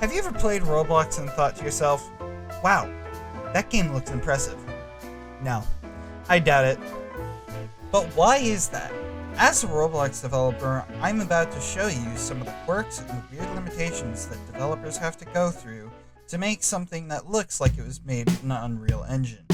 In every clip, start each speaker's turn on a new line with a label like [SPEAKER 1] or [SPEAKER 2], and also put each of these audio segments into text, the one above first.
[SPEAKER 1] Have you ever played Roblox and thought to yourself, wow, that game looks impressive? No, I doubt it. But why is that? As a Roblox developer, I'm about to show you some of the quirks and weird limitations that developers have to go through to make something that looks like it was made in an Unreal Engine.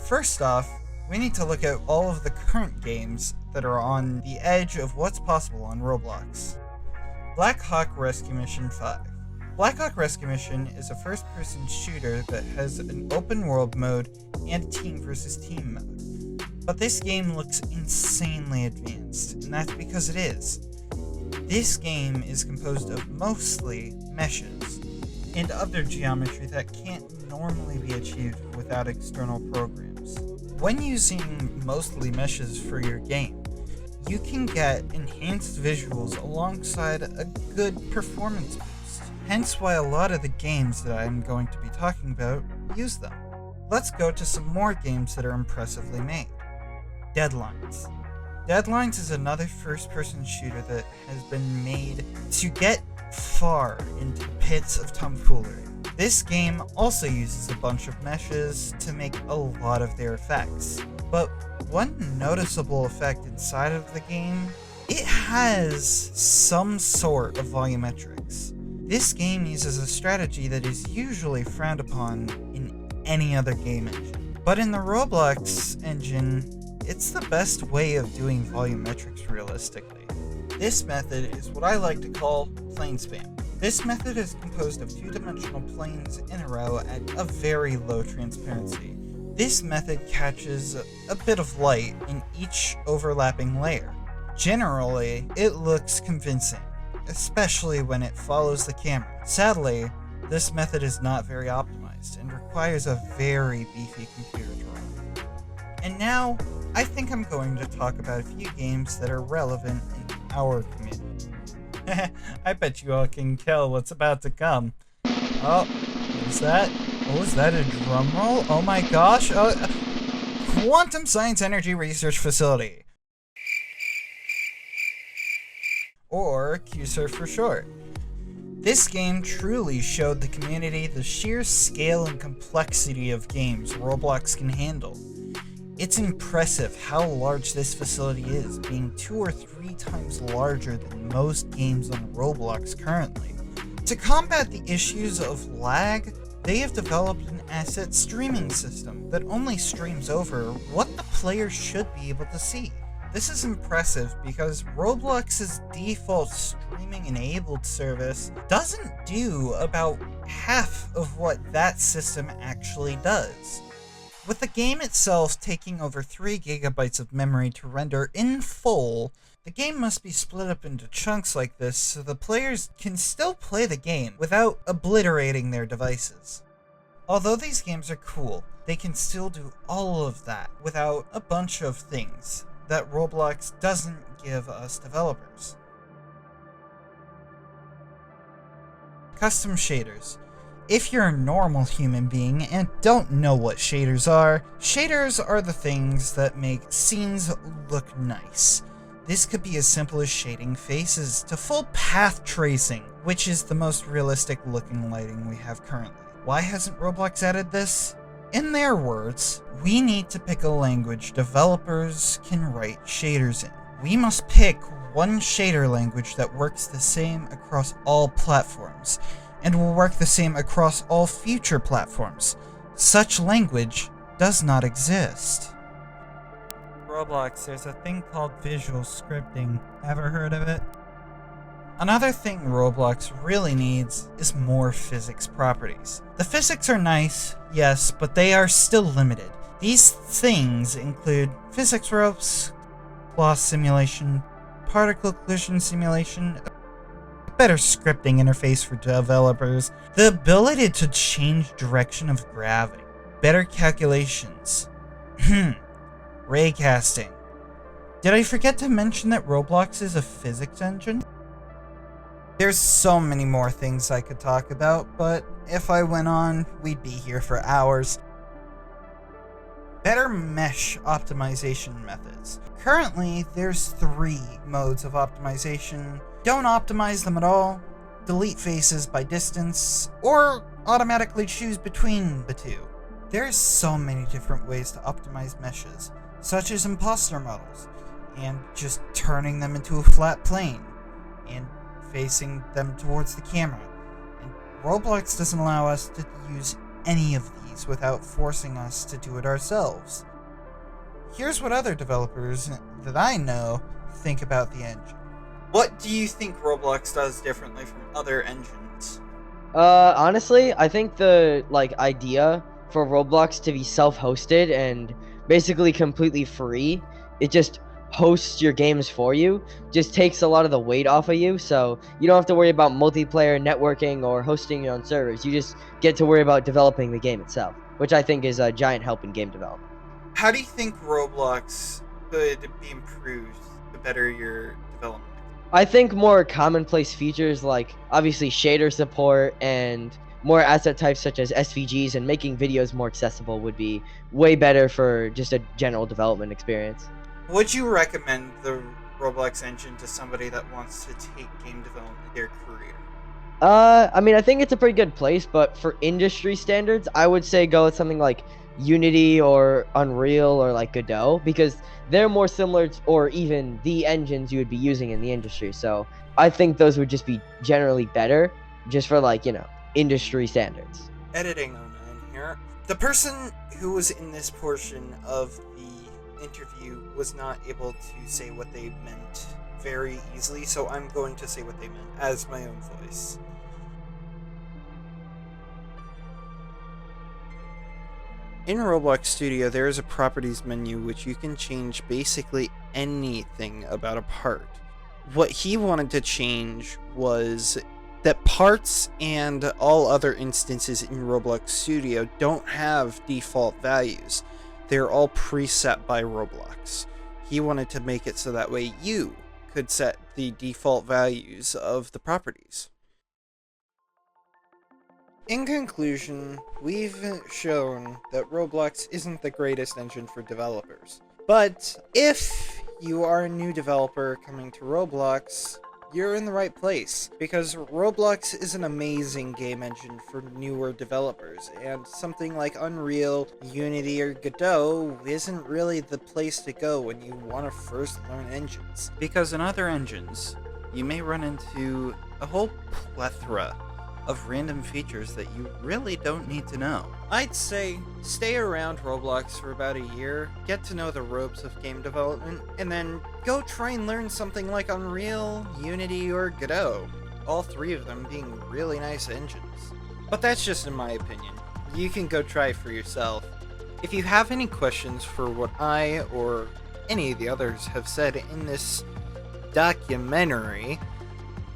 [SPEAKER 1] First off, we need to look at all of the current games that are on the edge of what's possible on Roblox. Black Hawk Rescue Mission 5. Black Hawk Rescue Mission is a first-person shooter that has an open-world mode and a team versus team mode. But this game looks insanely advanced, and that's because it is. This game is composed of mostly meshes and other geometry that can't normally be achieved without external programs. When using mostly meshes for your game, you can get enhanced visuals alongside a good performance boost, hence why a lot of the games that I'm going to be talking about use them. Let's go to some more games that are impressively made. Deadlines. Deadlines is another first-person shooter that has been made to get far into the pits of tomfoolery. This game also uses a bunch of meshes to make a lot of their effects, but one noticeable effect inside of the game, it has some sort of volumetrics. This game uses a strategy that is usually frowned upon in any other game engine, but in the Roblox engine, it's the best way of doing volumetrics realistically. This method is what I like to call plane spam. This method is composed of two-dimensional planes in a row at a very low transparency. This method catches a bit of light in each overlapping layer. Generally, it looks convincing, especially when it follows the camera. Sadly, this method is not very optimized and requires a very beefy computer to run. And now, I think I'm going to talk about a few games that are relevant in our community. I bet you all can tell what's about to come. Oh, what was that? Oh, is that a drum roll? Oh my gosh! Quantum Science Energy Research Facility. Or QSER for short. This game truly showed the community the sheer scale and complexity of games Roblox can handle. It's impressive how large this facility is, being 2 or 3 times larger than most games on Roblox currently. To combat the issues of lag, they have developed an asset streaming system that only streams over what the player should be able to see. This is impressive because Roblox's default streaming-enabled service doesn't do about half of what that system actually does. With the game itself taking over 3 gigabytes of memory to render in full, the game must be split up into chunks like this so the players can still play the game without obliterating their devices. Although these games are cool, they can still do all of that without a bunch of things that Roblox doesn't give us developers. Custom shaders. If you're a normal human being and don't know what shaders are the things that make scenes look nice. This could be as simple as shading faces to full path tracing, which is the most realistic looking lighting we have currently. Why hasn't Roblox added this? In their words, we need to pick a language developers can write shaders in. We must pick one shader language that works the same across all platforms, and will work the same across all future platforms. Such language does not exist. Roblox, there's a thing called visual scripting. Ever heard of it? Another thing Roblox really needs is more physics properties. The physics are nice, yes, but they are still limited. These things include physics ropes, loss simulation, particle collision simulation, better scripting interface for developers, the ability to change direction of gravity, better calculations, raycasting. Did I forget to mention that Roblox is a physics engine? There's so many more things I could talk about, but if I went on, we'd be here for hours. better mesh optimization methods. Currently, there's 3 modes of optimization. Don't optimize them at all, delete faces by distance, or automatically choose between the 2. There's so many different ways to optimize meshes, such as imposter models, and just turning them into a flat plane, and facing them towards the camera. And Roblox doesn't allow us to use any of these without forcing us to do it ourselves. Here's what other developers that I know think about the engine. What do you think Roblox does differently from other engines?
[SPEAKER 2] Honestly, I think the idea for Roblox to be self-hosted and basically completely free, it just hosts your games for you, just takes a lot of the weight off of you, so you don't have to worry about multiplayer networking or hosting your own servers. You just get to worry about developing the game itself, which I think is a giant help in game development.
[SPEAKER 1] How do you think Roblox could be improved to better your development?
[SPEAKER 2] I think more commonplace features like obviously shader support and more asset types such as SVGs and making videos more accessible would be way better for just a general development experience.
[SPEAKER 1] Would you recommend the Roblox engine to somebody that wants to take game development their career?
[SPEAKER 2] I mean, I think it's a pretty good place, but for industry standards, I would say go with something like Unity or Unreal or like Godot, because they're more similar to, or even the engines you would be using in the industry. So I think those would just be generally better just for industry standards.
[SPEAKER 1] Editing on in here. The person who was in this portion of the interview was not able to say what they meant very easily, so I'm going to say what they meant as my own voice. In Roblox Studio, there is a properties menu which you can change basically anything about a part. What he wanted to change was that parts and all other instances in Roblox Studio don't have default values. They're all preset by Roblox. He wanted to make it so that way you could set the default values of the properties. In conclusion, we've shown that Roblox isn't the greatest engine for developers. But if you are a new developer coming to Roblox, you're in the right place, because Roblox is an amazing game engine for newer developers, and something like Unreal, Unity, or Godot isn't really the place to go when you want to first learn engines. Because in other engines, you may run into a whole plethora of random features that you really don't need to know. I'd say stay around Roblox for about a year, get to know the ropes of game development, and then go try and learn something like Unreal, Unity, or Godot. All 3 of them being really nice engines. But that's just in my opinion. You can go try for yourself. If you have any questions for what I or any of the others have said in this documentary,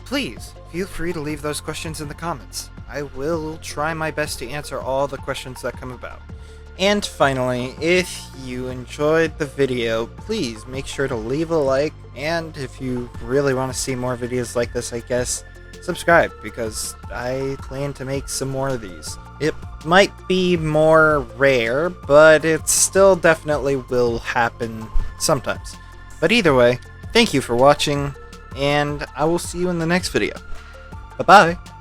[SPEAKER 1] please feel free to leave those questions in the comments. I will try my best to answer all the questions that come about. And finally, if you enjoyed the video, please make sure to leave a like, and if you really want to see more videos like this, I guess, subscribe, because I plan to make some more of these. It might be more rare, but it still definitely will happen sometimes. But either way, thank you for watching, and I will see you in the next video. Bye-bye!